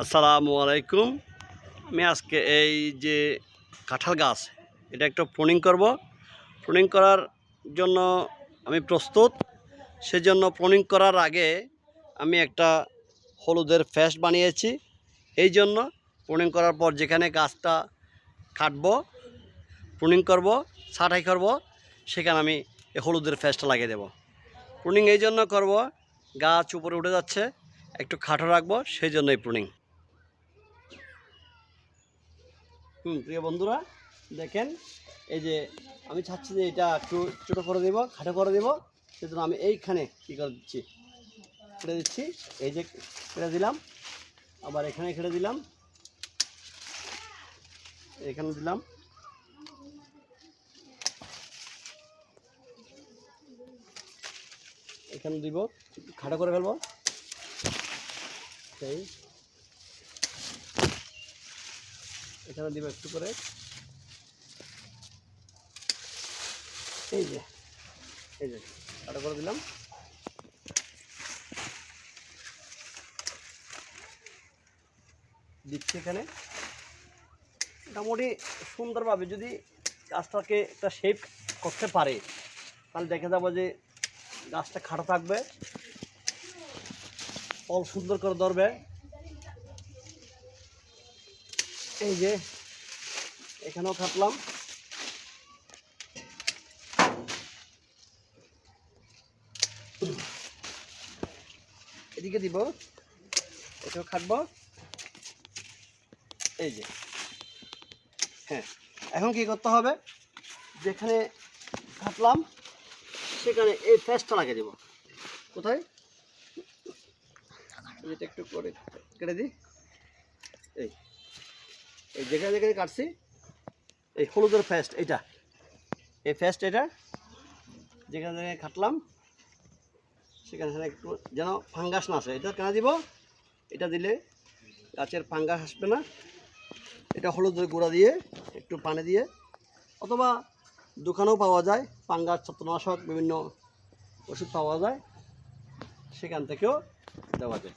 আসসালামু আলাইকুম। আমি আজকে এই যে কাঁঠাল গাছ এটা একটু প্রুনিং করব। প্রুনিং করার জন্য আমি প্রস্তুত। সেজন্য প্রুনিং করার আগে আমি একটা হলুদের পেস্ট বানিয়েছি। এই জন্য প্রুনিং করার পর যেখানে গাছটা কাটবো, প্রুনিং করব, ছাঁটাই করব, সেখানে আমি এই হলুদের পেস্টটা লাগিয়ে দেব। প্রুনিং এই জন্য করব, গাছ উপরে উঠে যাচ্ছে, একটু খাটো রাখবো, সেই জন্যই প্রুনিং। প্রিয় বন্ধুরা দেখেন, এই যে আমি চাচ্ছি যে এটা একটু ছোটো করে দেবো, খাটো করে দেবো। সেজন্য আমি এইখানে কী করে দিচ্ছি, কেটে দিচ্ছি। এই যে কেটে দিলাম, আবার এখানে কেটে দিলাম, এখানে দিলাম, এখানে দিব, খাটো করে ফেলবো। সেই এখানে দিব একটু করে। এই যে খাটো করে দিলাম। দিচ্ছি এখানে মোটামুটি সুন্দরভাবে যদি গাছটাকে একটা শেপ করতে পারে, তাহলে দেখা যাবো যে গাছটা খাটো থাকবে, ফল সুন্দর করে ধরবে। এই যে এখানেও কাটলাম, এদিকে দিব, এটাও কাটবো। এই যে হ্যাঁ, এখন কি করতে হবে, যেখানে কাটলাম সেখানে এই পেস্টটা লাগিয়ে দেব। কোথায়, এটা একটু করে কেটে দিই। এই এই যেখানে যেখানে কাটছি, এই হলুদের পেস্ট, এইটা এই পেস্ট, এটা যেখানে যেখানে কাটলাম সেখানে সেখানে একটু যেন ফাঙ্গাস না আসে, এটা কেন দিব, এটা দিলে গাছের ফাঙ্গাস আসবে না। এটা হলুদের গুঁড়া দিয়ে একটু পানি দিয়ে, অথবা দোকানেও পাওয়া যায় ফাঙ্গাস ছত্রনাশক, বিভিন্ন ওষুধ পাওয়া যায়, সেখান থেকেও দেওয়া যায়।